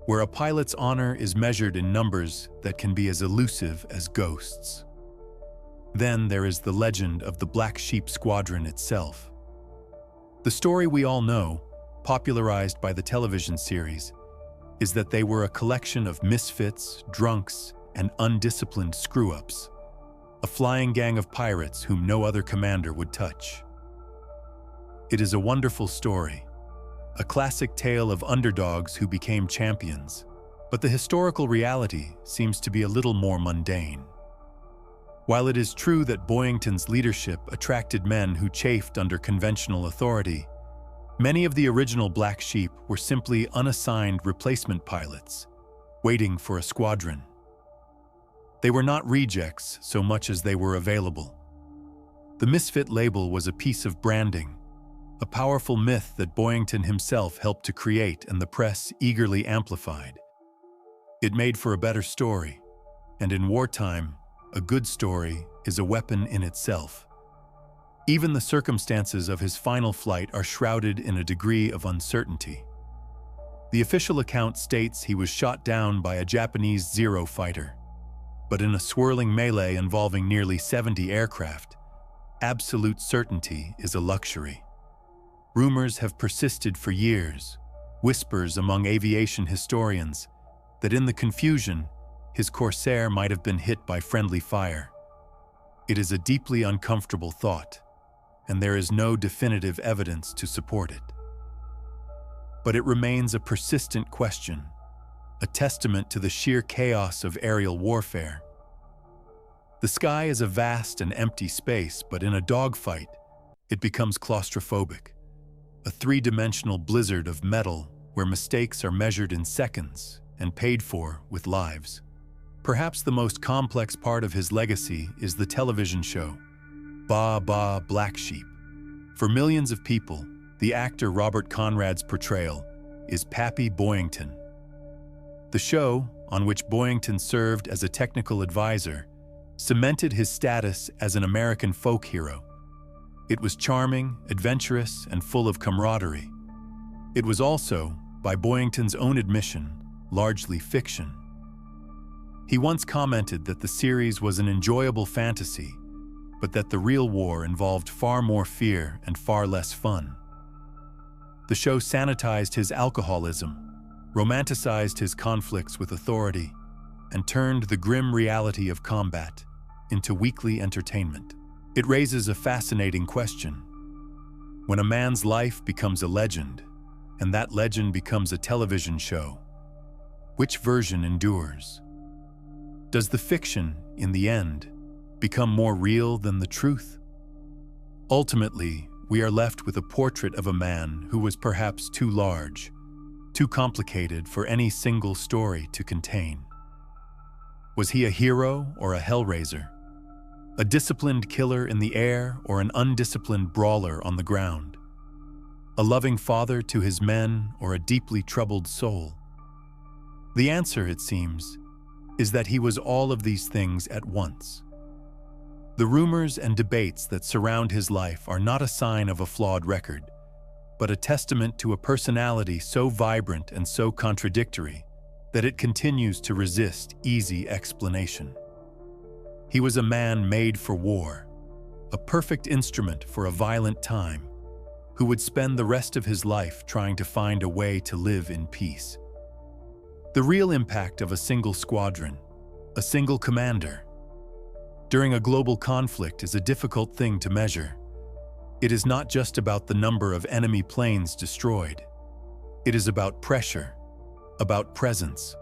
where a pilot's honor is measured in numbers that can be as elusive as ghosts. Then there is the legend of the Black Sheep Squadron itself. The story we all know, popularized by the television series, is that they were a collection of misfits, drunks, and undisciplined screw-ups, a flying gang of pirates whom no other commander would touch. It is a wonderful story, a classic tale of underdogs who became champions, but the historical reality seems to be a little more mundane. While it is true that Boyington's leadership attracted men who chafed under conventional authority, many of the original Black Sheep were simply unassigned replacement pilots, waiting for a squadron. They were not rejects so much as they were available. The misfit label was a piece of branding, a powerful myth that Boyington himself helped to create and the press eagerly amplified. It made for a better story, and in wartime, a good story is a weapon in itself. Even the circumstances of his final flight are shrouded in a degree of uncertainty. The official account states he was shot down by a Japanese Zero fighter, but in a swirling melee involving nearly 70 aircraft, absolute certainty is a luxury. Rumors have persisted for years, whispers among aviation historians, that in the confusion, his Corsair might have been hit by friendly fire. It is a deeply uncomfortable thought, and there is no definitive evidence to support it. But it remains a persistent question, a testament to the sheer chaos of aerial warfare. The sky is a vast and empty space, but in a dogfight, it becomes claustrophobic, a 3-dimensional blizzard of metal where mistakes are measured in seconds and paid for with lives. Perhaps the most complex part of his legacy is the television show, Ba Ba Black Sheep. For millions of people, the actor Robert Conrad's portrayal is Pappy Boyington. The show, on which Boyington served as a technical advisor, cemented his status as an American folk hero. It was charming, adventurous, and full of camaraderie. It was also, by Boyington's own admission, largely fiction. He once commented that the series was an enjoyable fantasy, but that the real war involved far more fear and far less fun. The show sanitized his alcoholism, romanticized his conflicts with authority, and turned the grim reality of combat into weekly entertainment. It raises a fascinating question. When a man's life becomes a legend, and that legend becomes a television show, which version endures? Does the fiction, in the end, become more real than the truth? Ultimately, we are left with a portrait of a man who was perhaps too large, too complicated for any single story to contain. Was he a hero or a hellraiser? A disciplined killer in the air or an undisciplined brawler on the ground? A loving father to his men or a deeply troubled soul? The answer, it seems, is that he was all of these things at once. The rumors and debates that surround his life are not a sign of a flawed record, but a testament to a personality so vibrant and so contradictory that it continues to resist easy explanation. He was a man made for war, a perfect instrument for a violent time, who would spend the rest of his life trying to find a way to live in peace. The real impact of a single squadron, a single commander, during a global conflict is a difficult thing to measure. It is not just about the number of enemy planes destroyed. It is about pressure, about presence.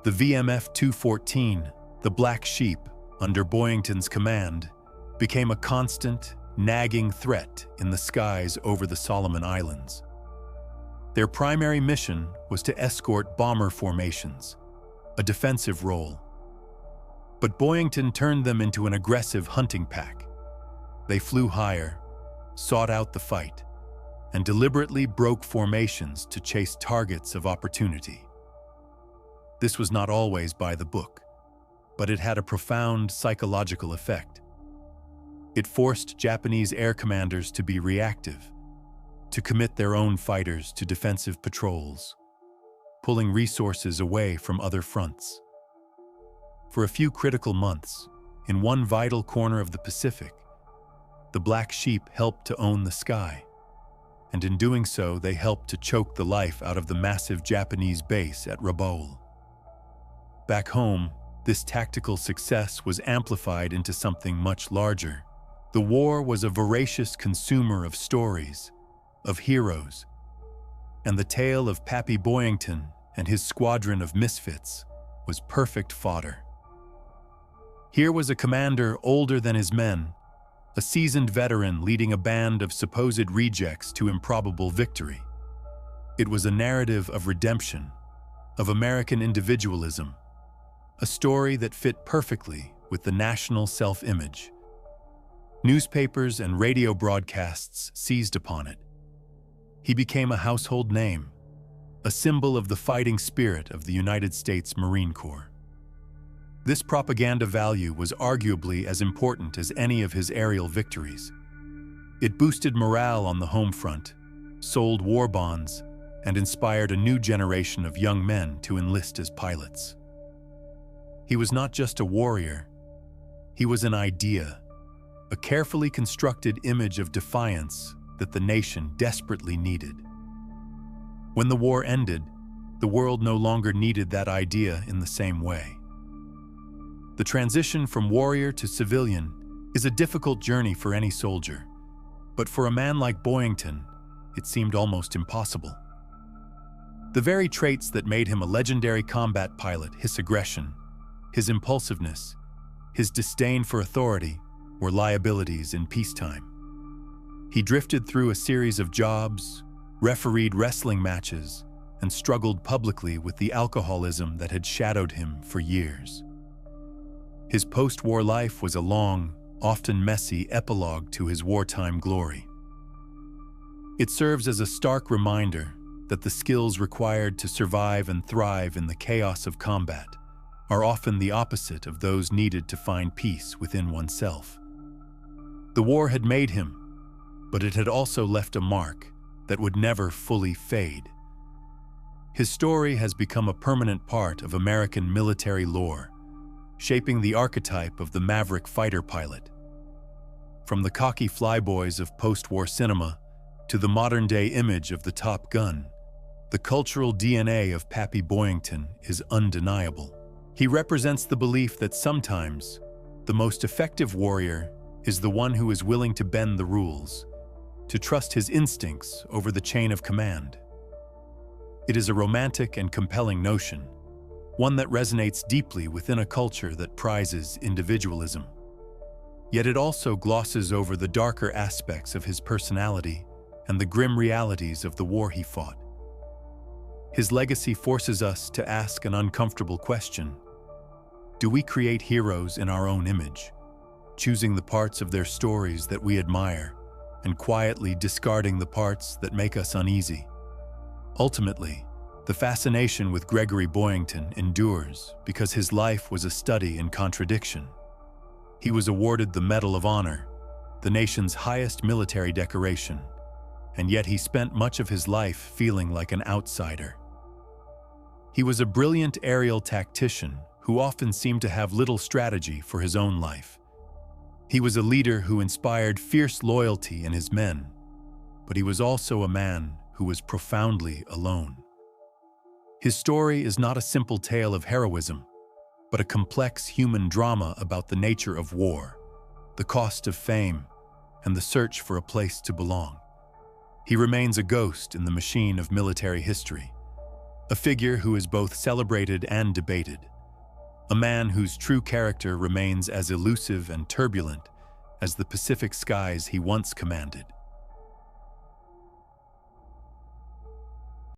The VMF-214, the Black Sheep, under Boyington's command, became a constant, nagging threat in the skies over the Solomon Islands. Their primary mission was to escort bomber formations, a defensive role. But Boyington turned them into an aggressive hunting pack. They flew higher, sought out the fight, and deliberately broke formations to chase targets of opportunity. This was not always by the book, but it had a profound psychological effect. It forced Japanese air commanders to be reactive, to commit their own fighters to defensive patrols, pulling resources away from other fronts. For a few critical months, in one vital corner of the Pacific, the Black Sheep helped to own the sky, and in doing so, they helped to choke the life out of the massive Japanese base at Rabaul. Back home, this tactical success was amplified into something much larger. The war was a voracious consumer of stories, of heroes, and the tale of Pappy Boyington and his squadron of misfits was perfect fodder. Here was a commander older than his men, a seasoned veteran leading a band of supposed rejects to improbable victory. It was a narrative of redemption, of American individualism, a story that fit perfectly with the national self-image. Newspapers and radio broadcasts seized upon it. He became a household name, a symbol of the fighting spirit of the United States Marine Corps. This propaganda value was arguably as important as any of his aerial victories. It boosted morale on the home front, sold war bonds, and inspired a new generation of young men to enlist as pilots. He was not just a warrior, he was an idea, a carefully constructed image of defiance that the nation desperately needed. When the war ended, the world no longer needed that idea in the same way. The transition from warrior to civilian is a difficult journey for any soldier, but for a man like Boyington, it seemed almost impossible. The very traits that made him a legendary combat pilot, his aggression, his impulsiveness, his disdain for authority, were liabilities in peacetime. He drifted through a series of jobs, refereed wrestling matches, and struggled publicly with the alcoholism that had shadowed him for years. His post-war life was a long, often messy epilogue to his wartime glory. It serves as a stark reminder that the skills required to survive and thrive in the chaos of combat are often the opposite of those needed to find peace within oneself. The war had made him, but it had also left a mark that would never fully fade. His story has become a permanent part of American military lore, shaping the archetype of the maverick fighter pilot. From the cocky flyboys of post-war cinema to the modern-day image of the Top Gun, the cultural DNA of Pappy Boyington is undeniable. He represents the belief that sometimes the most effective warrior is the one who is willing to bend the rules, to trust his instincts over the chain of command. It is a romantic and compelling notion, one that resonates deeply within a culture that prizes individualism. Yet it also glosses over the darker aspects of his personality and the grim realities of the war he fought. His legacy forces us to ask an uncomfortable question. Do we create heroes in our own image, choosing the parts of their stories that we admire and quietly discarding the parts that make us uneasy? Ultimately, the fascination with Gregory Boyington endures because his life was a study in contradiction. He was awarded the Medal of Honor, the nation's highest military decoration, and yet he spent much of his life feeling like an outsider. He was a brilliant aerial tactician who often seemed to have little strategy for his own life. He was a leader who inspired fierce loyalty in his men, but he was also a man who was profoundly alone. His story is not a simple tale of heroism, but a complex human drama about the nature of war, the cost of fame, and the search for a place to belong. He remains a ghost in the machine of military history, a figure who is both celebrated and debated, a man whose true character remains as elusive and turbulent as the Pacific skies he once commanded.